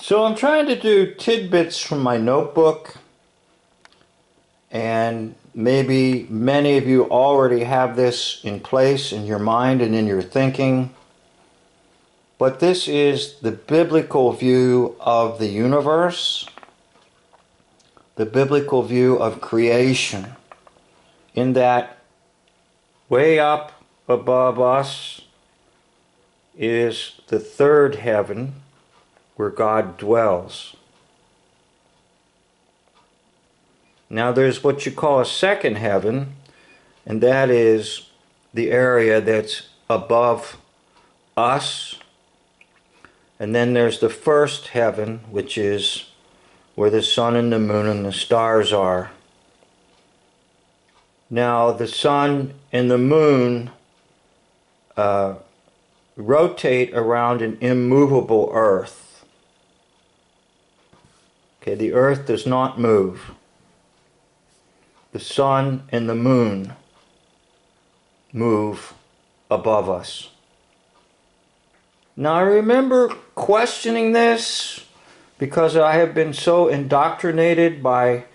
So I'm trying to do tidbits from my notebook, and maybe many of you already have this in place in your mind and in your thinking, but this is the biblical view of the universe, the biblical view of creation, in that way up above us is the third heaven where God dwells. Now there's what you call a second heaven, and that is the area that's above us. And then there's the first heaven, which is where the sun and the moon and the stars are. Now the sun and the moon rotate around an immovable earth. Okay, the earth does not move. The sun and the moon move above us. Now I remember questioning this because I have been so indoctrinated by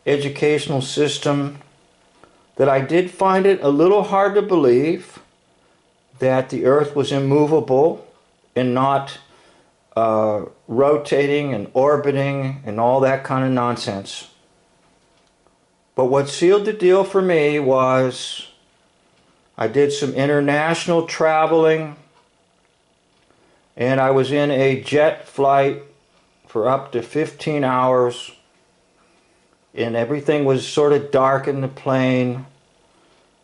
educational system that I did find it a little hard to believe that the earth was immovable and not rotating and orbiting and all that kind of nonsense. But what sealed the deal for me was I did some international traveling, and I was in a jet flight for up to 15 hours, and everything was sort of dark in the plane,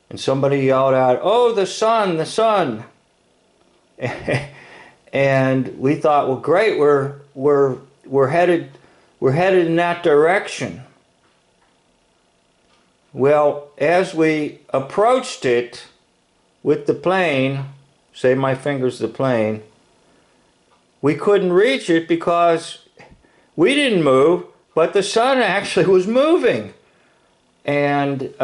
and somebody yelled out, "Oh, the sun, the sun." And we thought, well, great, we're headed in that direction. Well, as we approached it with the plane, say my finger's the plane, we couldn't reach it because we didn't move, but the sun actually was moving. And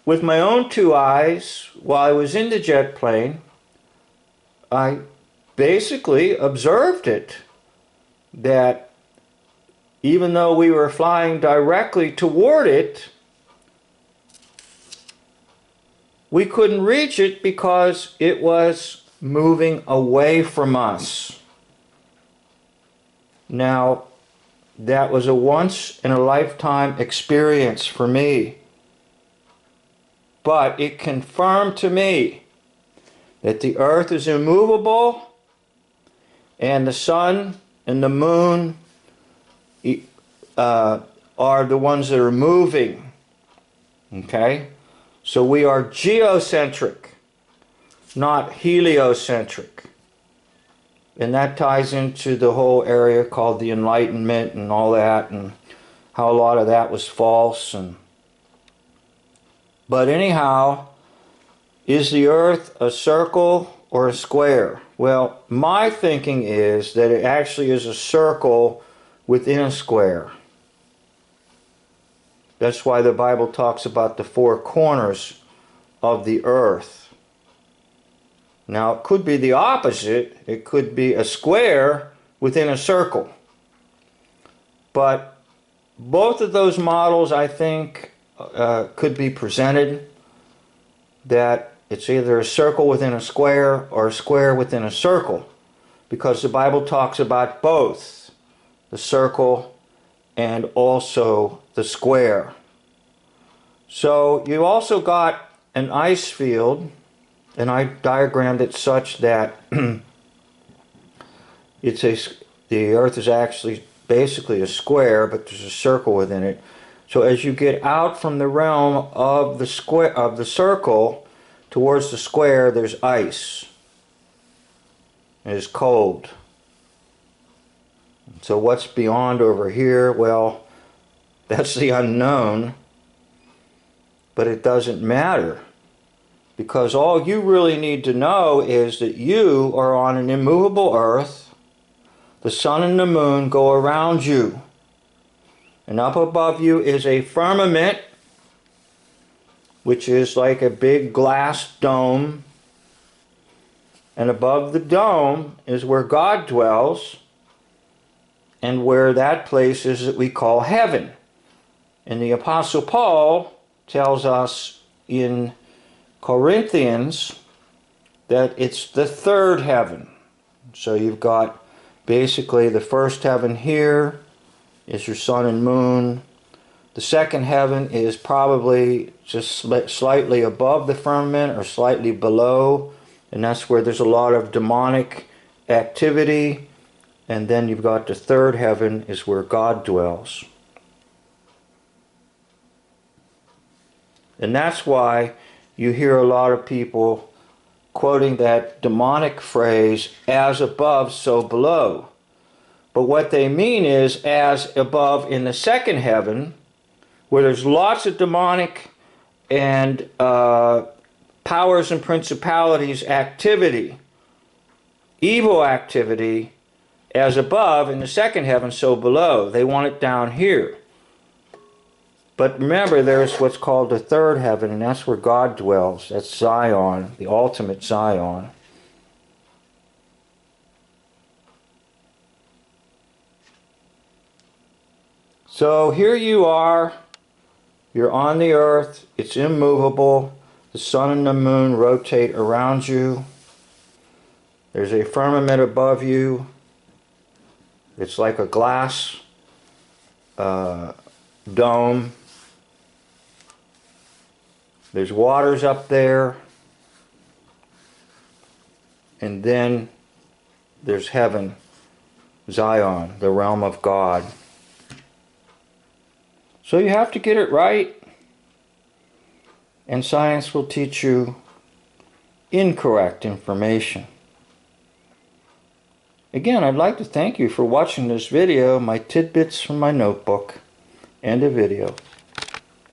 with my own two eyes, while I was in the jet plane, I basically observed it, that even though we were flying directly toward it, we couldn't reach it because it was moving away from us. Now, that was a once-in-a-lifetime experience for me. But it confirmed to me that the earth is immovable and the sun and the moon are the ones that are moving. Okay? So we are geocentric, not heliocentric. And that ties into the whole area called the Enlightenment and all that, and how a lot of that was false. But anyhow, is the earth a circle or a square? Well, my thinking is that it actually is a circle within a square. That's why the Bible talks about the four corners of the earth. Now, it could be the opposite. It could be a square within a circle. But both of those models, I think, could be presented, that it's either a circle within a square or a square within a circle, because the Bible talks about both the circle and also the square. So you also got an ice field, and I diagrammed it such that the earth is actually basically a square, but there's a circle within it. So as you get out from the realm of the square, of the circle, towards the square, there's ice. It is cold. So what's beyond over here? Well, that's the unknown. But it doesn't matter, because all you really need to know is that you are on an immovable earth. The sun and the moon go around you. And up above you is a firmament, which is like a big glass dome. And above the dome is where God dwells. and where that place is that we call heaven. And the Apostle Paul tells us in Corinthians that it's the third heaven. So you've got basically the first heaven here is your sun and moon. The second heaven is probably just slightly above the firmament or slightly below, and that's where there's a lot of demonic activity. And then you've got the third heaven is where God dwells. And that's why you hear a lot of people quoting that demonic phrase, as above, so below. But what they mean is, as above in the second heaven, where there's lots of demonic and powers and principalities activity, evil activity, as above in the second heaven, so below. They want it down here. But remember, there's what's called the third heaven, and that's where God dwells. That's Zion, the ultimate Zion. So here you are. You're on the earth. It's immovable. The sun and the moon rotate around you. There's a firmament above you. It's like a glass dome. There's waters up there. And then there's heaven, Zion, the realm of God. So you have to get it right. And science will teach you incorrect information. Again, I'd like to thank you for watching this video, my tidbits from my notebook, and a video.